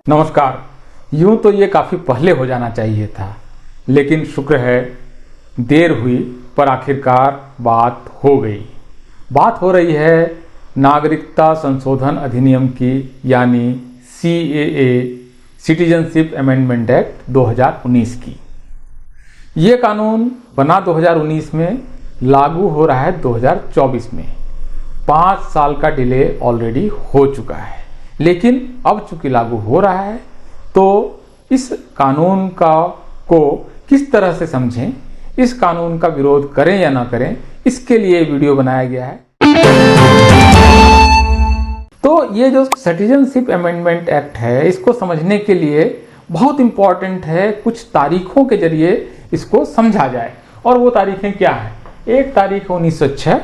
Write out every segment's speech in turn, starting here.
नमस्कार। यूं तो ये काफ़ी पहले हो जाना चाहिए था, लेकिन शुक्र है देर हुई पर आखिरकार बात हो गई। बात हो रही है नागरिकता संशोधन अधिनियम की, यानी CAA सिटीजनशिप अमेंडमेंट एक्ट 2019 की। ये कानून बना 2019 में, लागू हो रहा है 2024 में। 5 साल का डिले ऑलरेडी हो चुका है, लेकिन अब चूंकि लागू हो रहा है तो इस कानून को किस तरह से समझें, इस कानून का विरोध करें या ना करें, इसके लिए वीडियो बनाया गया है। तो ये जो सिटीजनशिप अमेंडमेंट एक्ट है, इसको समझने के लिए बहुत इंपॉर्टेंट है कुछ तारीखों के जरिए इसको समझा जाए। और वो तारीखें क्या है? एक तारीख 1906,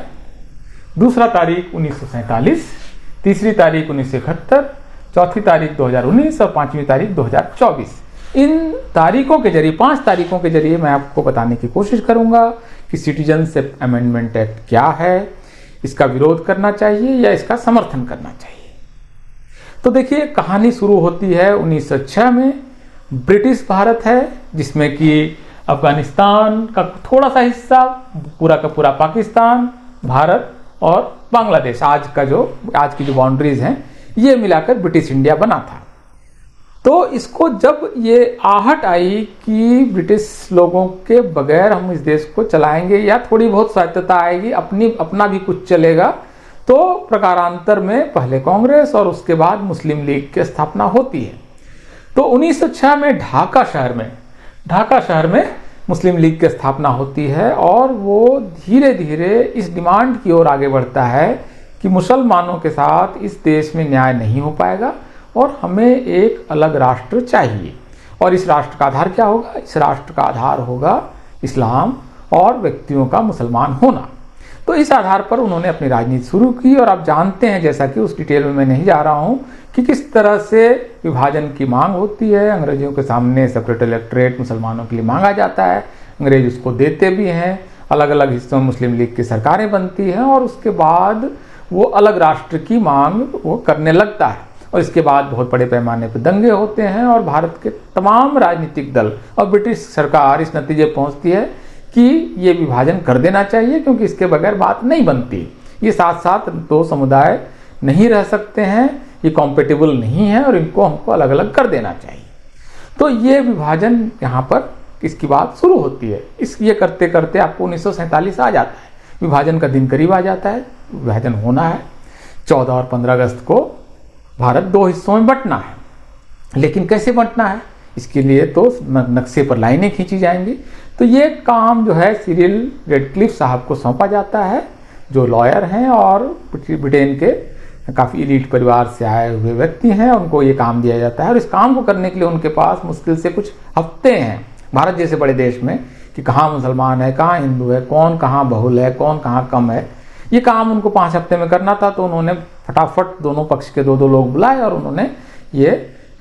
दूसरा तारीख 1947, तीसरी तारीख 1971, चौथी तारीख 2019 और पांचवी तारीख 2024। इन तारीखों के जरिए, 5 तारीखों के जरिए मैं आपको बताने की कोशिश करूंगा कि सिटीजनशिप अमेंडमेंट एक्ट क्या है, इसका विरोध करना चाहिए या इसका समर्थन करना चाहिए। तो देखिए, कहानी शुरू होती है 1906 में। ब्रिटिश भारत है, जिसमें कि अफगानिस्तान का थोड़ा सा हिस्सा, पूरा का पूरा पाकिस्तान, भारत और बांग्लादेश, आज की जो बाउंड्रीज हैं, ये मिलाकर ब्रिटिश इंडिया बना था। तो इसको जब ये आहट आई कि ब्रिटिश लोगों के बगैर हम इस देश को चलाएंगे या थोड़ी बहुत स्वायत्तता आएगी, अपना भी कुछ चलेगा, तो प्रकारांतर में पहले कांग्रेस और उसके बाद मुस्लिम लीग की स्थापना होती है। तो 1906 में ढाका शहर में मुस्लिम लीग की स्थापना होती है और वो धीरे धीरे इस डिमांड की ओर आगे बढ़ता है कि मुसलमानों के साथ इस देश में न्याय नहीं हो पाएगा और हमें एक अलग राष्ट्र चाहिए। और इस राष्ट्र का आधार क्या होगा? इस राष्ट्र का आधार होगा इस्लाम और व्यक्तियों का मुसलमान होना। तो इस आधार पर उन्होंने अपनी राजनीति शुरू की। और आप जानते हैं, जैसा कि उस डिटेल में मैं नहीं जा रहा हूं, कि किस तरह से विभाजन की मांग होती है। अंग्रेजों के सामने सेपरेट इलेक्टोरेट मुसलमानों के लिए मांगा जाता है, अंग्रेज उसको देते भी हैं, अलग अलग हिस्सों में मुस्लिम लीग की सरकारें बनती हैं और उसके बाद वो अलग राष्ट्र की मांग वो करने लगता है। और इसके बाद बहुत बड़े पैमाने पर दंगे होते हैं और भारत के तमाम राजनीतिक दल और ब्रिटिश सरकार इस नतीजे पहुंचती है कि ये विभाजन कर देना चाहिए, क्योंकि इसके बगैर बात नहीं बनती। ये साथ साथ 2 समुदाय नहीं रह सकते हैं, ये कॉम्पेटिबल नहीं है और इनको हमको अलग अलग कर देना चाहिए। तो ये विभाजन यहाँ पर इसकी बात शुरू होती है। ये करते करते आपको 1947 आ जाता है, विभाजन का दिन करीब आ जाता है। विभाजन होना है 14 और 15 अगस्त को। भारत 2 हिस्सों में बंटना है, लेकिन कैसे बंटना है, इसके लिए तो नक्शे पर लाइनें खींची जाएंगी। तो ये काम जो है सिरिल रेडक्लिफ साहब को सौंपा जाता है, जो लॉयर हैं और ब्रिटेन के काफ़ी इलीट परिवार से आए हुए व्यक्ति हैं। उनको ये काम दिया जाता है और इस काम को करने के लिए उनके पास मुश्किल से कुछ हफ्ते हैं, भारत जैसे बड़े देश में, कि कहाँ मुसलमान है, कहाँ हिंदू है, कौन कहाँ बहुल है, कौन कहाँ कम है। ये काम उनको 5 हफ्ते में करना था। तो उन्होंने फटाफट दोनों पक्ष के 2-2 लोग बुलाए और उन्होंने ये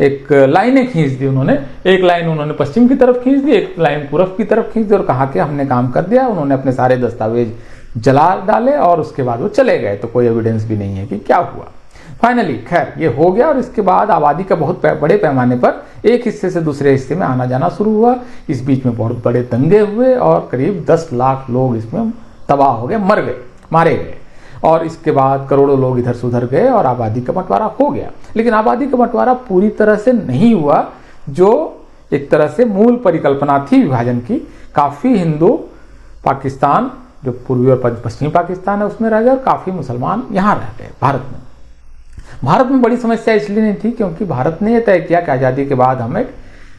एक लाइनें खींच दी। उन्होंने एक लाइन उन्होंने पश्चिम की तरफ खींच दी, एक लाइन पूरब की तरफ खींच दी और कहा कि हमने काम कर दिया। उन्होंने अपने सारे दस्तावेज जला डाले और उसके बाद वो चले गए। तो कोई एविडेंस भी नहीं है कि क्या हुआ। फाइनली खैर ये हो गया और इसके बाद आबादी का बहुत बड़े पैमाने पर एक हिस्से से दूसरे हिस्से में आना जाना शुरू हुआ। इस बीच में बहुत बड़े दंगे हुए और करीब 10 लाख लोग इसमें तबाह हो गए, मारे गए। और इसके बाद करोड़ों लोग इधर से उधर गए और आबादी का बंटवारा हो गया। लेकिन आबादी का बंटवारा पूरी तरह से नहीं हुआ, जो एक तरह से मूल परिकल्पना थी विभाजन की। काफ़ी हिंदू पाकिस्तान, जो पूर्वी और पश्चिमी पाकिस्तान है, उसमें रह गए और काफ़ी मुसलमान यहाँ रह गए भारत में। भारत में बड़ी समस्या इसलिए नहीं थी क्योंकि भारत ने यह तय किया कि आज़ादी के बाद हम एक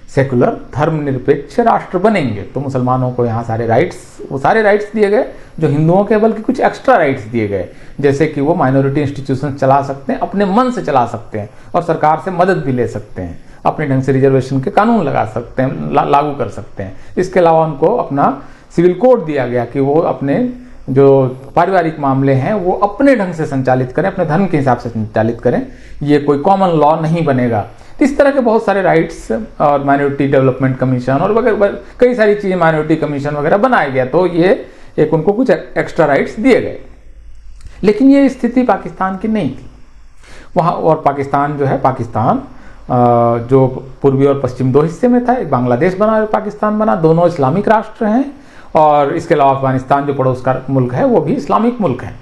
सेकुलर धर्मनिरपेक्ष राष्ट्र बनेंगे। तो मुसलमानों को यहाँ सारे राइट्स दिए गए जो हिंदुओं के, बल्कि कुछ एक्स्ट्रा राइट्स दिए गए, जैसे कि वो माइनॉरिटी इंस्टीट्यूशन चला सकते हैं, अपने मन से चला सकते हैं और सरकार से मदद भी ले सकते हैं, अपने ढंग से रिजर्वेशन के कानून लगा सकते हैं, लागू कर सकते हैं। इसके अलावा उनको अपना सिविल कोड दिया गया कि वो अपने जो पारिवारिक मामले हैं वो अपने ढंग से संचालित करें, अपने धर्म के हिसाब से संचालित करें, ये कोई कॉमन लॉ नहीं बनेगा। इस तरह के बहुत सारे राइट्स और माइनॉरिटी डेवलपमेंट कमीशन और वगैरह कई सारी चीज़ें, माइनॉरिटी कमीशन वगैरह बनाया गया। तो ये एक उनको कुछ एक्स्ट्रा राइट्स दिए गए। लेकिन ये स्थिति पाकिस्तान की नहीं थी वहाँ। और पाकिस्तान जो है, पाकिस्तान जो पूर्वी और पश्चिम दो हिस्से में था, एक बांग्लादेश बना और पाकिस्तान बना, दोनों इस्लामिक राष्ट्र हैं, और इसके अलावा अफगानिस्तान जो पड़ोस का मुल्क है वो भी इस्लामिक मुल्क है।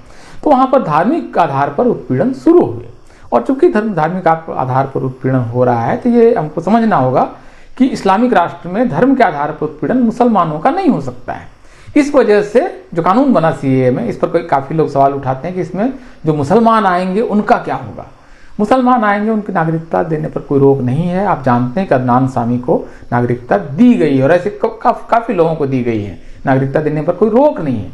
तो वहाँ पर धार्मिक आधार पर उत्पीड़न शुरू हुए, और चूंकि धार्मिक आधार पर उत्पीड़न हो रहा है तो ये हमको समझना होगा कि इस्लामिक राष्ट्र में धर्म के आधार पर उत्पीड़न मुसलमानों का नहीं हो सकता है। इस वजह से जो कानून बना सीएए में, इस पर काफ़ी लोग सवाल उठाते हैं कि इसमें जो मुसलमान आएंगे उनका क्या होगा। मुसलमान आएंगे, उनकी नागरिकता देने पर कोई रोक नहीं है। आप जानते हैं कि अदनान सामी को नागरिकता दी गई है, और ऐसे काफ़ी लोगों को दी गई है, नागरिकता देने पर कोई रोक नहीं है।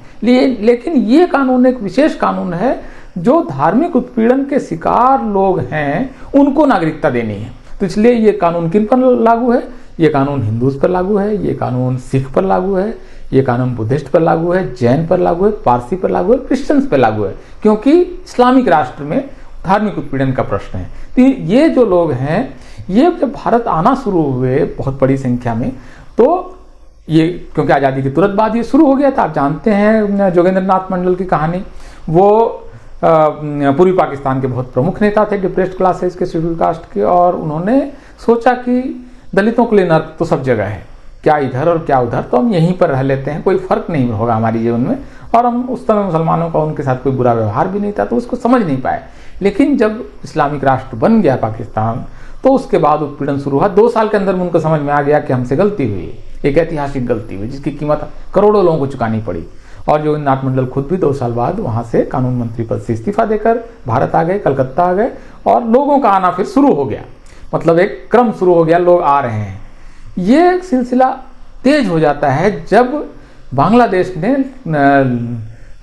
लेकिन ये कानून एक विशेष कानून है, जो धार्मिक उत्पीड़न के शिकार लोग हैं उनको नागरिकता देनी है। तो इसलिए ये कानून किन पर लागू है? ये कानून हिंदूज पर लागू है, ये कानून सिख पर लागू है, ये कानून बुद्धिस्ट पर लागू है, जैन पर लागू है, पारसी पर लागू है, क्रिश्चियंस पर लागू है, क्योंकि इस्लामिक राष्ट्र में धार्मिक उत्पीड़न का प्रश्न है। तो ये जो लोग हैं, ये जब भारत आना शुरू हुए बहुत बड़ी संख्या में, तो ये क्योंकि आज़ादी के तुरंत बाद ये शुरू हो गया था। आप जानते हैं जोगेंद्र नाथ मंडल की कहानी, वो पूर्वी पाकिस्तान के बहुत प्रमुख नेता थे, डिप्रेस्ड क्लासेस के, शेड्यूल कास्ट के, और उन्होंने सोचा कि दलितों के लिए नर्क तो सब जगह है, क्या इधर और क्या उधर, तो हम यहीं पर रह लेते हैं, कोई फर्क नहीं होगा हमारी जीवन में। और हम उस समय मुसलमानों का उनके साथ कोई बुरा व्यवहार भी नहीं था, तो उसको समझ नहीं पाए। लेकिन जब इस्लामिक राष्ट्र बन गया पाकिस्तान, तो उसके बाद उत्पीड़न शुरू हुआ। 2 साल के अंदर उनको समझ में आ गया कि हमसे गलती हुई, एक ऐतिहासिक गलती हुई, जिसकी कीमत करोड़ों लोगों को चुकानी पड़ी। और जोगेंद्र नाथ मंडल खुद भी 2 साल बाद वहाँ से कानून मंत्री पद से इस्तीफा देकर भारत आ गए, कलकत्ता आ गए, और लोगों का आना फिर शुरू हो गया। मतलब एक क्रम शुरू हो गया, लोग आ रहे हैं। ये सिलसिला तेज हो जाता है जब बांग्लादेश ने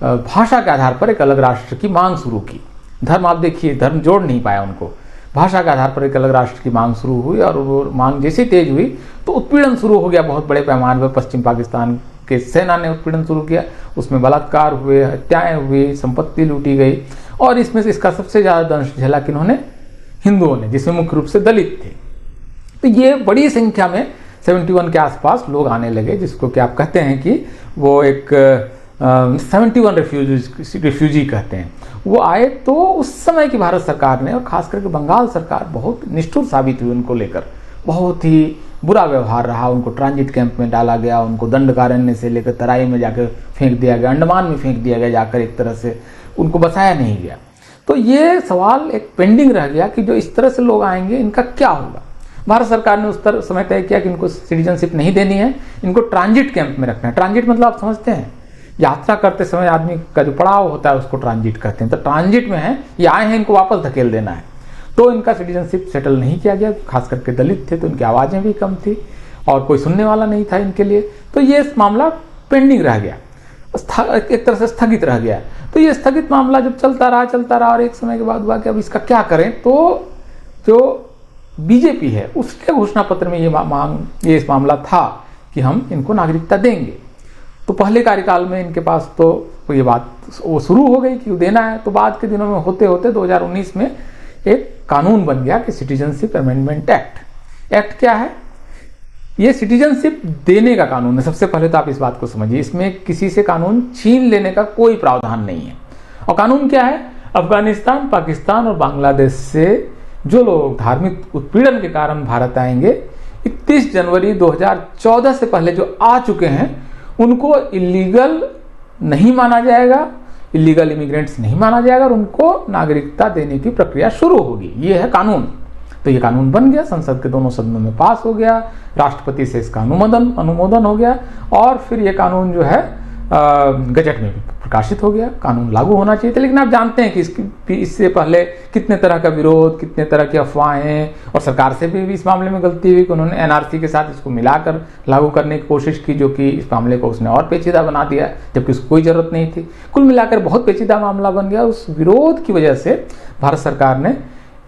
भाषा के आधार पर एक अलग राष्ट्र की मांग शुरू की। धर्म, आप देखिए, धर्म जोड़ नहीं पाया उनको, भाषा के आधार पर एक अलग राष्ट्र की मांग शुरू हुई, और वो मांग जैसे तेज हुई तो उत्पीड़न शुरू हो गया बहुत बड़े पैमाने पर। पश्चिम पाकिस्तान के सेना ने उत्पीड़न शुरू किया, उसमें बलात्कार हुए, हत्याएं हुई, संपत्ति लूटी गई, और इसमें से इसका सबसे ज़्यादा दंश झेला किन्होंने? हिंदुओं ने, जिसमें मुख्य रूप से दलित थे। तो ये बड़ी संख्या में 71 के आसपास लोग आने लगे, जिसको कि आप कहते हैं कि वो एक 71 रिफ्यूजी कहते हैं। वो आए तो उस समय की भारत सरकार ने, और खास करके बंगाल सरकार, बहुत निष्ठुर साबित हुई उनको लेकर। बहुत ही बुरा व्यवहार रहा, उनको ट्रांजिट कैंप में डाला गया, उनको दंडकारण्य से लेकर तराई में जाकर फेंक दिया गया, अंडमान में फेंक दिया गया जाकर, एक तरह से उनको बसाया नहीं गया। तो ये सवाल एक पेंडिंग रह गया कि जो इस तरह से लोग आएंगे इनका क्या होगा। भारत सरकार ने उस तरह समय तय किया कि इनको सिटीजनशिप नहीं देनी है, इनको ट्रांजिट कैंप में रखना है। ट्रांजिट मतलब आप समझते हैं, यात्रा करते समय आदमी का जो पड़ाव होता है उसको ट्रांजिट कहते हैं। तो ट्रांजिट में है, ये आए हैं, इनको वापस धकेल देना है। तो इनका सिटीजनशिप सेटल नहीं किया गया, खास करके दलित थे तो इनकी आवाज़ें भी कम थी और कोई सुनने वाला नहीं था इनके लिए। तो ये मामला पेंडिंग रह गया, एक तरह से स्थगित रह गया। तो ये स्थगित मामला जब चलता रहा और एक समय के बाद हुआ कि अब इसका क्या करें, तो जो बीजेपी है उसके घोषणा पत्र में ये इस मामला था कि हम इनको नागरिकता देंगे। तो पहले कार्यकाल में इनके पास तो ये बात वो शुरू हो गई कि देना है। तो बाद के दिनों में होते होते 2019 में एक कानून बन गया कि सिटीजनशिप अमेंडमेंट एक्ट क्या है? ये सिटीजनशिप देने का कानून है। सबसे पहले तो आप इस बात को समझिए, इसमें किसी से कानून छीन लेने का कोई प्रावधान नहीं है। और कानून क्या है? अफगानिस्तान, पाकिस्तान और बांग्लादेश से जो लोग धार्मिक उत्पीड़न के कारण भारत आएंगे, 31 जनवरी 2014 से पहले जो आ चुके हैं उनको इलीगल नहीं माना जाएगा, इलीगल इमिग्रेंट्स नहीं माना जाएगा, और उनको नागरिकता देने की प्रक्रिया शुरू होगी। ये है कानून। तो ये कानून बन गया, संसद के दोनों सदनों में पास हो गया, राष्ट्रपति से इसका अनुमोदन हो गया, और फिर ये कानून जो है गजट में भी प्रकाशित हो गया। कानून लागू होना चाहिए था। लेकिन आप जानते हैं कि इससे पहले कितने तरह का विरोध, कितने तरह की अफवाहें, और सरकार से भी इस मामले में गलती हुई कि उन्होंने एनआरसी के साथ इसको मिलाकर लागू करने की कोशिश की, जो कि इस मामले को उसने और पेचीदा बना दिया, जबकि उसको कोई ज़रूरत नहीं थी। कुल मिलाकर बहुत पेचीदा मामला बन गया। उस विरोध की वजह से भारत सरकार ने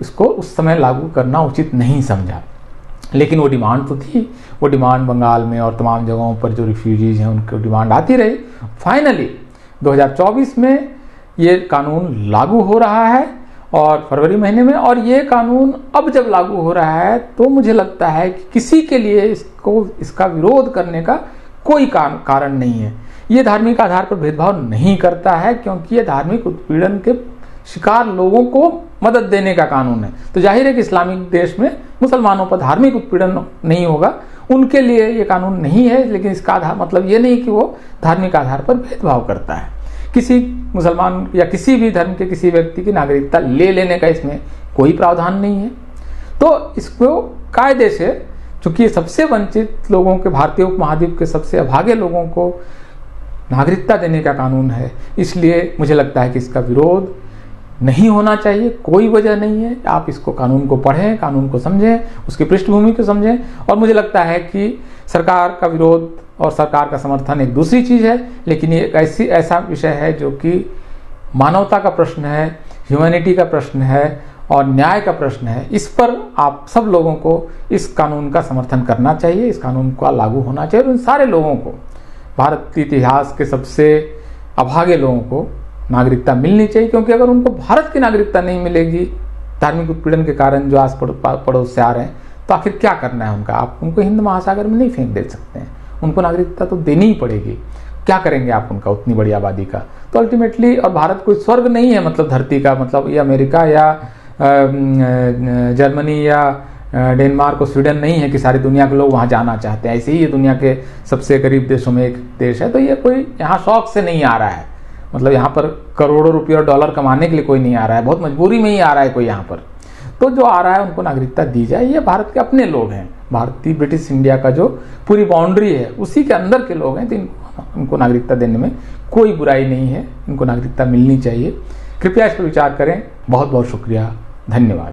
इसको उस समय लागू करना उचित नहीं समझा। लेकिन वो डिमांड तो थी, वो डिमांड बंगाल में और तमाम जगहों पर जो रिफ्यूजीज हैं उनकी डिमांड आती रही। फाइनली 2024 में ये कानून लागू हो रहा है, और फरवरी महीने में। और ये कानून अब जब लागू हो रहा है तो मुझे लगता है कि किसी के लिए इसका विरोध करने का कोई कारण नहीं है। ये धार्मिक आधार पर भेदभाव नहीं करता है, क्योंकि ये धार्मिक उत्पीड़न के शिकार लोगों को मदद देने का कानून है। तो जाहिर है कि इस्लामिक देश में मुसलमानों पर धार्मिक उत्पीड़न नहीं होगा, उनके लिए ये कानून नहीं है। लेकिन इसका आधार मतलब ये नहीं कि वो धार्मिक आधार पर भेदभाव करता है। किसी मुसलमान या किसी भी धर्म के किसी व्यक्ति की नागरिकता ले लेने का इसमें कोई प्रावधान नहीं है। तो इसको कायदे से, चूंकि ये सबसे वंचित लोगों के, भारतीय उपमहाद्वीप के सबसे अभागे लोगों को नागरिकता देने का कानून है, इसलिए मुझे लगता है कि इसका विरोध नहीं होना चाहिए। कोई वजह नहीं है। आप इसको, कानून को पढ़ें, कानून को समझें, उसकी पृष्ठभूमि को समझें। और मुझे लगता है कि सरकार का विरोध और सरकार का समर्थन एक दूसरी चीज़ है, लेकिन ये एक ऐसा विषय है जो कि मानवता का प्रश्न है, ह्यूमैनिटी का प्रश्न है और न्याय का प्रश्न है। इस पर आप सब लोगों को इस कानून का समर्थन करना चाहिए, इस कानून का लागू होना चाहिए और उन सारे लोगों को, भारत के इतिहास के सबसे अभागे लोगों को नागरिकता मिलनी चाहिए। क्योंकि अगर उनको भारत की नागरिकता नहीं मिलेगी धार्मिक उत्पीड़न के कारण जो आस पड़ोस से आ रहे हैं, तो आखिर क्या करना है उनका? आप उनको हिंद महासागर में नहीं फेंक दे सकते हैं, उनको नागरिकता तो देनी ही पड़ेगी। क्या करेंगे आप उनका, उतनी बड़ी आबादी का? तो अल्टीमेटली, और भारत कोई स्वर्ग नहीं है मतलब धरती का, मतलब ये अमेरिका या जर्मनी या डेनमार्क और स्वीडन नहीं है कि सारी दुनिया के लोग वहाँ जाना चाहते हैं। ऐसे ही ये दुनिया के सबसे गरीब देशों में एक देश है। तो ये कोई यहाँ शौक से नहीं आ रहा है, मतलब यहाँ पर करोड़ों रुपये और डॉलर कमाने के लिए कोई नहीं आ रहा है, बहुत मजबूरी में ही आ रहा है कोई यहाँ पर। तो जो आ रहा है उनको नागरिकता दी जाए। ये भारत के अपने लोग हैं, भारतीय ब्रिटिश इंडिया का जो पूरी बाउंड्री है उसी के अंदर के लोग हैं। तो इनको नागरिकता देने में कोई बुराई नहीं है, इनको नागरिकता मिलनी चाहिए। कृपया इस पर विचार करें। बहुत बहुत शुक्रिया, धन्यवाद।